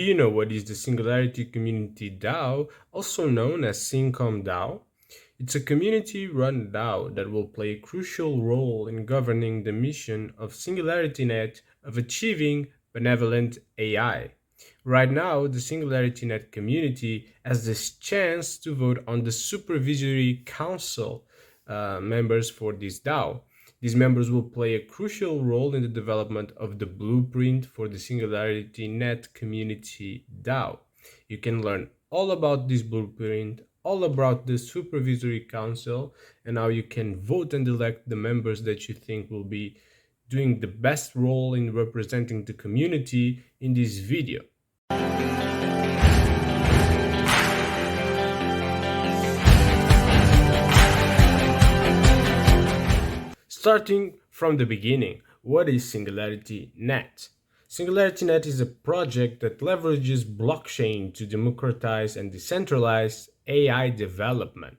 Do you know what is the Singularity Community DAO, also known as Syncom DAO? It's a community-run DAO that will play a crucial role in governing the mission of Singularity Net of achieving benevolent AI. Right now, the Singularity Net community has this chance to vote on the Supervisory Council members for this DAO. These members will play a crucial role in the development of the blueprint for the Singularity Net Community DAO. You can learn all about this blueprint, all about the Supervisory Council, and how you can vote and elect the members that you think will be doing the best role in representing the community in this video. Starting from the beginning, what is Singularity Net? Singularity Net is a project that leverages blockchain to democratize and decentralize AI development.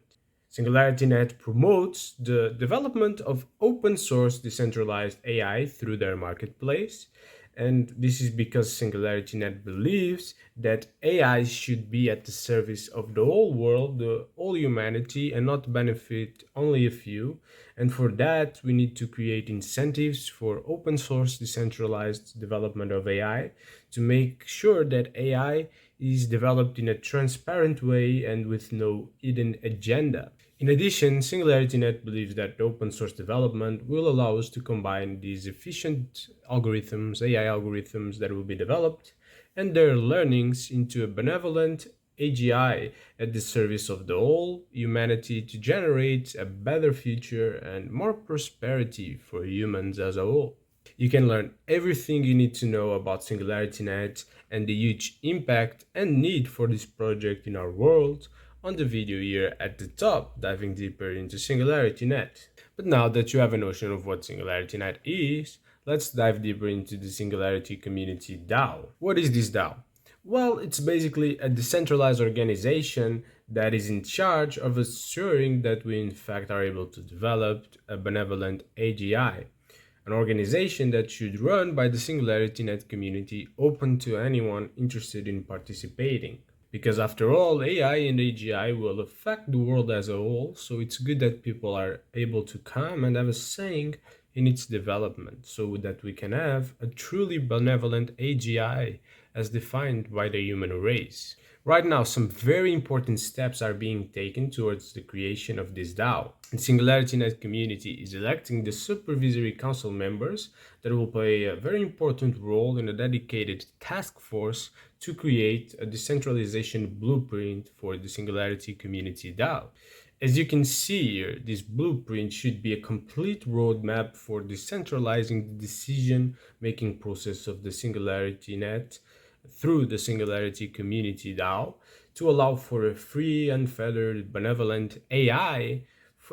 Singularity Net promotes the development of open source decentralized AI through their marketplace. And this is because Singularity Net believes that AI should be at the service of the whole world, the whole humanity, and not benefit only a few. And for that, we need to create incentives for open source decentralized development of AI to make sure that AI is developed in a transparent way and with no hidden agenda. In addition, Singularity Net believes that open source development will allow us to combine these efficient algorithms, AI algorithms that will be developed, and their learnings into a benevolent AGI at the service of the whole humanity to generate a better future and more prosperity for humans as a whole. You can learn everything you need to know about Singularity Net and the huge impact and need for this project in our world on the video here at the top, diving deeper into Singularity Net. But now that you have a notion of what Singularity Net is, let's dive deeper into the Singularity Community DAO. What is this DAO? Well, it's basically a decentralized organization that is in charge of assuring that we in fact are able to develop a benevolent AGI. An organization that should run by the Singularity Net community, open to anyone interested in participating. Because after all, AI and AGI will affect the world as a whole, so it's good that people are able to come and have a saying in its development, so that we can have a truly benevolent AGI as defined by the human race. Right now, some very important steps are being taken towards the creation of this DAO. The Singularity Net community is electing the Supervisory Council members that will play a very important role in a dedicated task force to create a decentralization blueprint for the Singularity Community DAO. As you can see here, this blueprint should be a complete roadmap for decentralizing the decision-making process of the Singularity Net through the Singularity Community DAO to allow for a free, unfettered, benevolent AI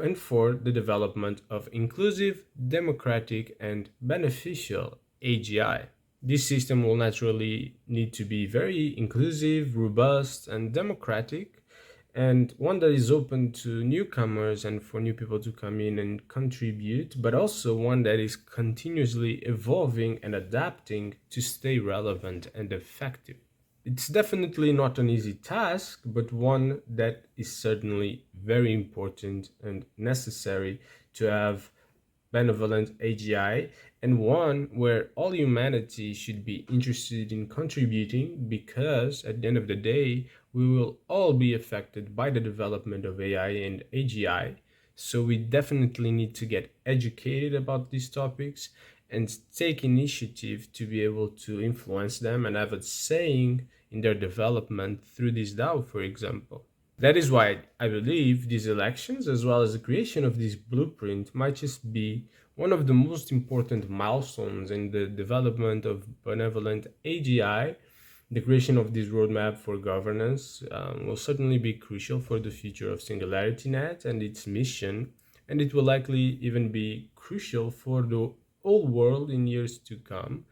and for the development of inclusive, democratic, and beneficial AGI. This system will naturally need to be very inclusive, robust, and democratic, and one that is open to newcomers and for new people to come in and contribute, but also one that is continuously evolving and adapting to stay relevant and effective. It's definitely not an easy task, but one that is certainly very important and necessary to have benevolent AGI, and one where all humanity should be interested in contributing, because at the end of the day, we will all be affected by the development of AI and AGI. So we definitely need to get educated about these topics and take initiative to be able to influence them and have a saying in their development through this DAO, for example. That is why I believe these elections, as well as the creation of this blueprint, might just be one of the most important milestones in the development of benevolent AGI. The creation of this roadmap for governance will certainly be crucial for the future of Singularity Net and its mission, and it will likely even be crucial for the whole world in years to come,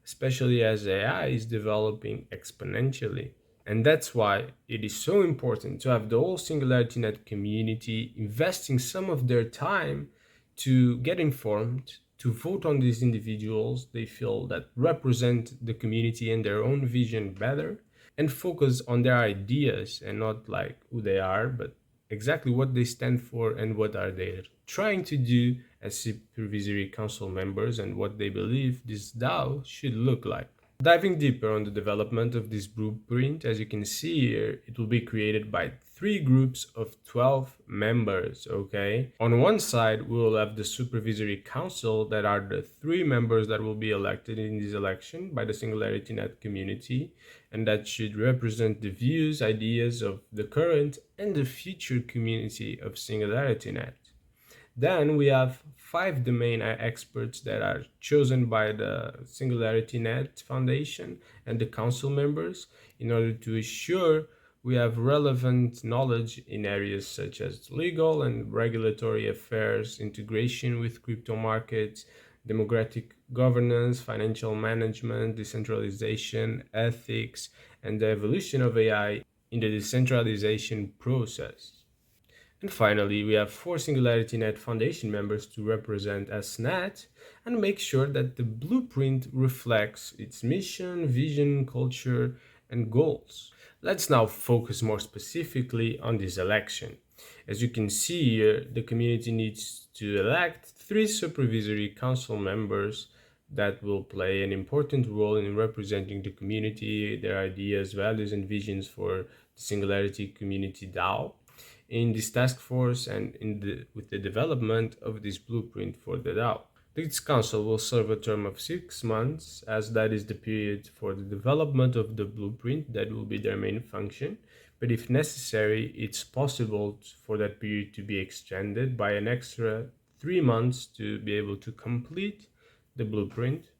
especially as AI is developing exponentially. And that's why it is so important to have the whole Singularity Net community investing some of their time to get informed, to vote on these individuals they feel that represent the community and their own vision better, and focus on their ideas and not like who they are, but exactly what they stand for and what are they trying to do as Supervisory Council members and what they believe this DAO should look like. Diving deeper on the development of this blueprint, as you can see here, it will be created by 3 groups of 12 members, okay? On one side, we will have the Supervisory Council, that are the 3 members that will be elected in this election by the Singularity Net community, and that should represent the views, ideas of the current and the future community of Singularity Net. Then we have 5 domain experts that are chosen by the Singularity Net Foundation and the council members in order to ensure we have relevant knowledge in areas such as legal and regulatory affairs, integration with crypto markets, democratic governance, financial management, decentralization, ethics, and the evolution of AI in the decentralization process. And finally, we have 4 Singularity Net Foundation members to represent SNet and make sure that the blueprint reflects its mission, vision, culture, and goals. Let's now focus more specifically on this election. As you can see here, the community needs to elect 3 Supervisory Council members that will play an important role in representing the community, their ideas, values, and visions for the Singularity Community DAO in this task force and with the development of this blueprint for the DAO. This council will serve a term of 6 months, as that is the period for the development of the blueprint. That will be their main function. But if necessary, it's possible for that period to be extended by an extra 3 months to be able to complete the blueprint.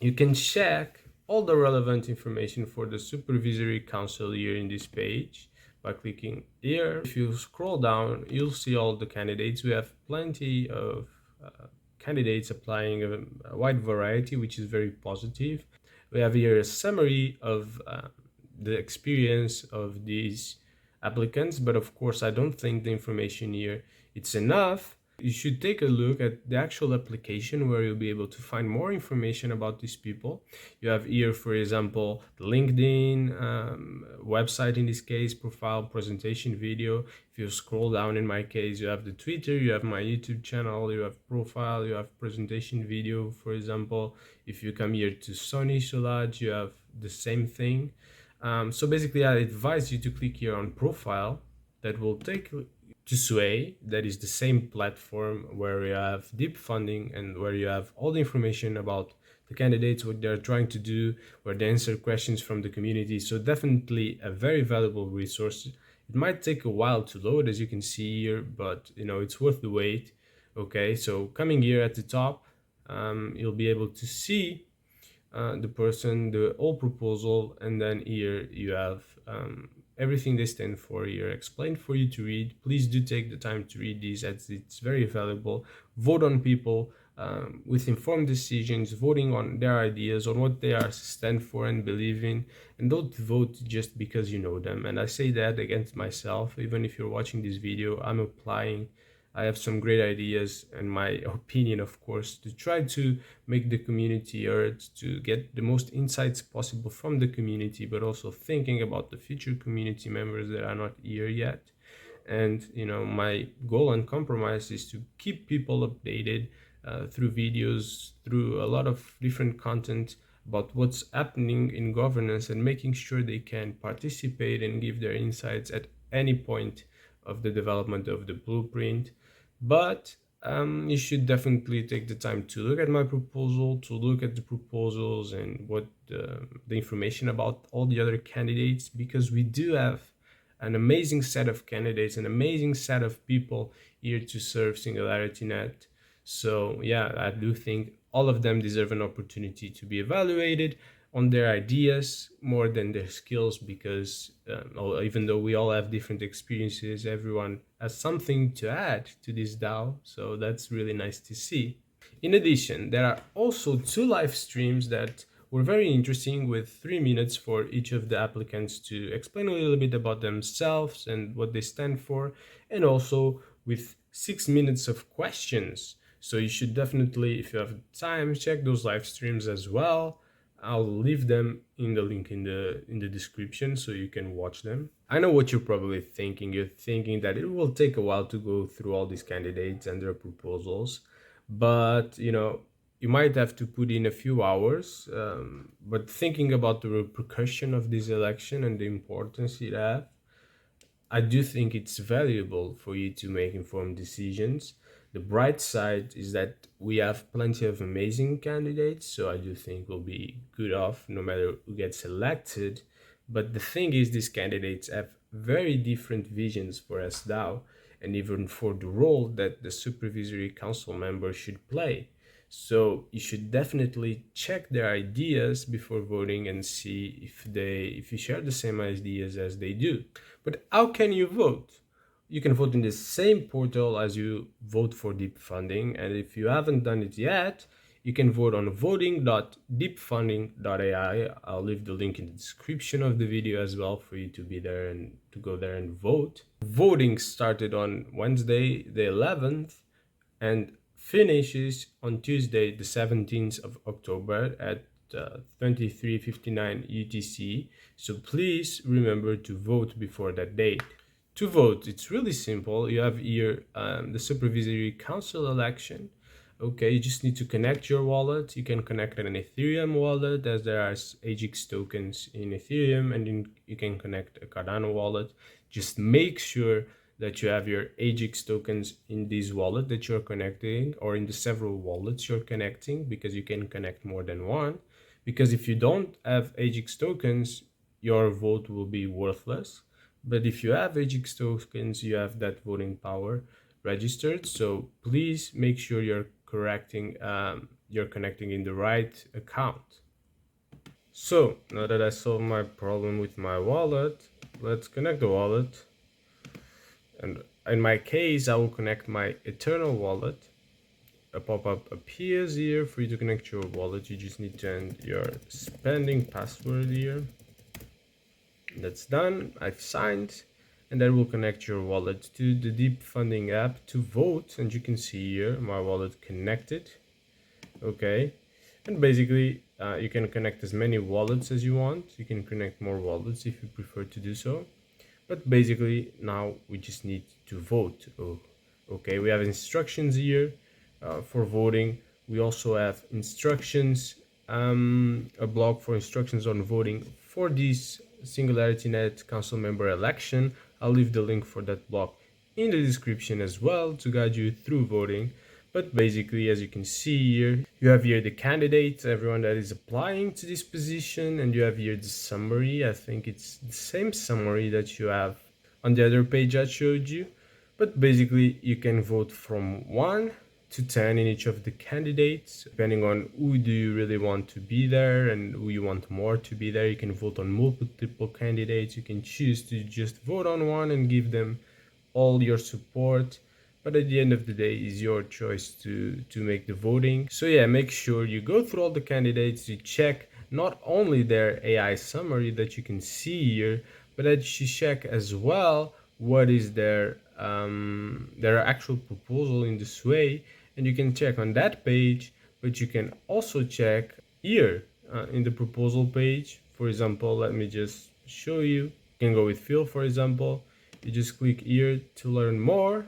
You can check all the relevant information for the Supervisory Council here in this page by clicking here. If you scroll down, you'll see all the candidates. We have plenty of candidates applying a wide variety, which is very positive. We have here a summary of the experience of these applicants, but of course I don't think the information here it's enough. You should take a look at the actual application where you'll be able to find more information about these people. You have here, for example, the LinkedIn website, in this case, profile, presentation, video. If you scroll down, in my case, you have the Twitter, you have my YouTube channel, you have profile, you have presentation video, for example. If you come here to Sony Solage, you have the same thing. So basically, I advise you to click here on profile. That will take to Sway, that is the same platform where you have deep funding and where you have all the information about the candidates, what they're trying to do, where they answer questions from the community. So definitely a very valuable resource. It might take a while to load, as you can see here, but it's worth the wait. Okay, so coming here at the top, you'll be able to see the person, the whole proposal, and then here you have everything they stand for here explained for you to read. Please do take the time to read these, as it's very valuable. Vote on people with informed decisions, voting on their ideas, on what they are stand for and believe in, and don't vote just because you know them. And I say that against myself. Even if you're watching this video, I'm applying. I have some great ideas and my opinion, of course, to try to make the community heard, to get the most insights possible from the community, but also thinking about the future community members that are not here yet. And my goal and compromise is to keep people updated through videos, through a lot of different content about what's happening in governance, and making sure they can participate and give their insights at any point of the development of the blueprint. But you should definitely take the time to look at my proposal, to look at the proposals and what the information about all the other candidates, because we do have an amazing set of candidates, an amazing set of people here to serve Singularity Net. So yeah, I do think all of them deserve an opportunity to be evaluated on their ideas more than their skills, because even though we all have different experiences, everyone has something to add to this DAO. So that's really nice to see. In addition, there are also 2 live streams that were very interesting, with 3 minutes for each of the applicants to explain a little bit about themselves and what they stand for, and also with 6 minutes of questions. So you should definitely, if you have time, check those live streams as well. I'll leave them in the link in the description so you can watch them. I know what you're probably thinking. You're thinking that it will take a while to go through all these candidates and their proposals, but you might have to put in a few hours. But thinking about the repercussion of this election and the importance it has, I do think it's valuable for you to make informed decisions. The bright side is that we have plenty of amazing candidates, so I do think we'll be good off no matter who gets elected. But the thing is, these candidates have very different visions for SDAO and even for the role that the Supervisory Council member should play. So you should definitely check their ideas before voting and see if you share the same ideas as they do. But how can you vote? You can vote in the same portal as you vote for deep funding, and if you haven't done it yet, you can vote on voting.deepfunding.ai. I'll leave the link in the description of the video as well for you to be there and to go there and vote. Voting started on Wednesday the 11th and finishes on Tuesday the 17th of October at 23:59 UTC. So please remember to vote before that date. To vote, it's really simple. You have here the Supervisory Council election. Okay, you just need to connect your wallet. You can connect an Ethereum wallet as there are AGX tokens in Ethereum, and you can connect a Cardano wallet. Just make sure that you have your AGX tokens in this wallet that you're connecting, or in the several wallets you're connecting, because you can connect more than one. Because if you don't have AGX tokens, your vote will be worthless. But if you have AGX tokens, you have that voting power registered. So please make sure you're connecting in the right account. So now that I solved my problem with my wallet, let's connect the wallet. And in my case, I will connect my Eternal wallet. A pop-up appears here for you to connect your wallet. You just need to enter your spending password here. That's done. I've signed, and that will connect your wallet to the Deep Funding app to vote. And you can see here my wallet connected. Okay, and basically you can connect as many wallets as you want. You can connect more wallets if you prefer to do so. But basically now we just need to vote. Okay, we have instructions here for voting. We also have instructions, a blog for instructions on voting for this Singularity Net Council member election. I'll leave the link for that blog in the description as well to guide you through voting. But basically, as you can see here, you have here the candidates, everyone that is applying to this position, and you have here the summary. I think it's the same summary that you have on the other page I showed you. But basically, you can vote from 1 to 10 in each of the candidates, depending on who do you really want to be there and who you want more to be there. You can vote on multiple candidates. You can choose to just vote on one and give them all your support. But at the end of the day, it's your choice to make the voting. So yeah, make sure you go through all the candidates, you check not only their AI summary that you can see here, but that you check as well what is their actual proposal in this way. And you can check on that page, but you can also check here in the proposal page. For example, let me just show you. You can go with Phil, for example. You just click here to learn more,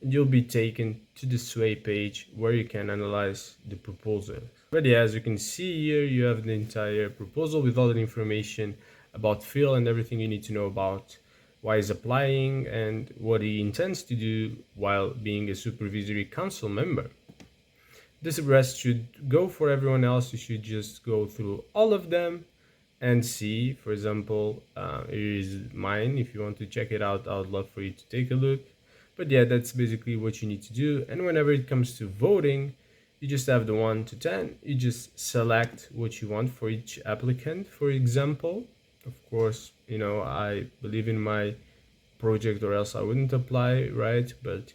and you'll be taken to the Sway page where you can analyze the proposal. But yeah, as you can see here, you have the entire proposal with all the information about Phil and everything you need to know about why he's applying and what he intends to do while being a Supervisory Council member. This rest should go for everyone else. You should just go through all of them and see. For example, here is mine. If you want to check it out, I would love for you to take a look. But yeah, that's basically what you need to do. And whenever it comes to voting, you just have the 1 to 10. You just select what you want for each applicant. For example, of course, I believe in my project or else I wouldn't apply, right? But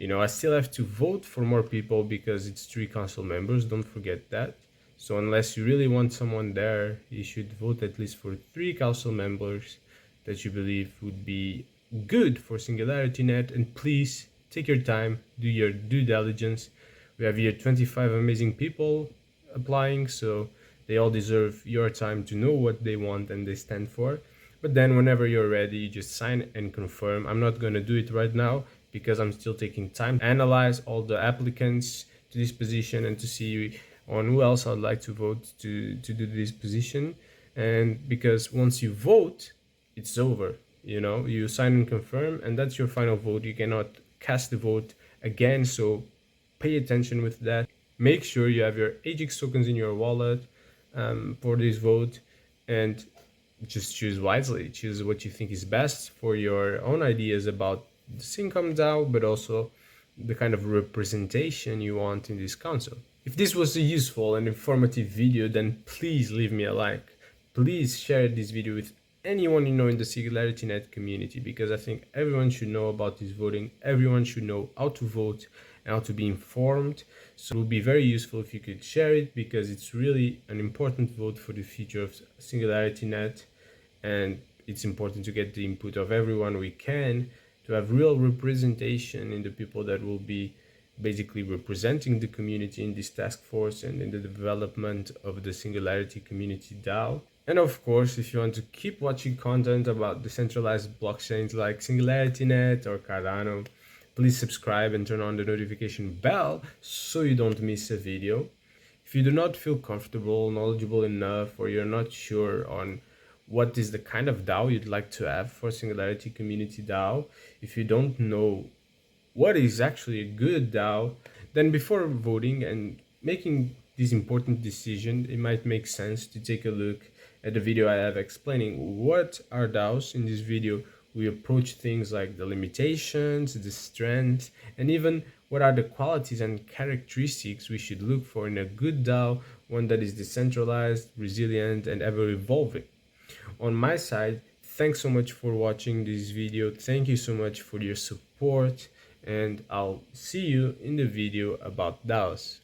I still have to vote for more people because it's 3 council members. Don't forget that. So unless you really want someone there, you should vote at least for 3 council members that you believe would be good for Singularity Net. And please take your time, do your due diligence. We have here 25 amazing people applying, so They all deserve your time to know what they want and they stand for. But then whenever you're ready, you just sign and confirm. I'm not going to do it right now because I'm still taking time to analyze all the applicants to this position and to see on who else I'd like to vote to do this position. And because once you vote, it's over. You sign and confirm, and that's your final vote. You cannot cast the vote again, so pay attention with that. Make sure you have your AGX tokens in your wallet for this vote, and just choose wisely. Choose what you think is best for your own ideas about the Syncom DAO, but also the kind of representation you want in this council. If this was a useful and informative video, then please leave me a like. Please share this video with anyone you know in the Singularity Net community, because I think everyone should know about this voting. Everyone should know how to vote and how to be informed. So it would be very useful if you could share it, because it's really an important vote for the future of Singularity Net, and it's important to get the input of everyone we can to have real representation in the people that will be basically representing the community in this task force and in the development of the Singularity Community DAO. And of course, if you want to keep watching content about decentralized blockchains like Singularity Net or Cardano, please subscribe and turn on the notification bell so you don't miss a video. If you do not feel comfortable, knowledgeable enough, or you're not sure on what is the kind of DAO you'd like to have for Singularity Community DAO, if you don't know what is actually a good DAO, then before voting and making this important decision, it might make sense to take a look at the video I have explaining what are DAOs. In this video, we approach things like the limitations, the strengths, and even what are the qualities and characteristics we should look for in a good DAO, one that is decentralized, resilient, and ever evolving. On my side, thanks so much for watching this video. Thank you so much for your support, and I'll see you in the video about DAOs.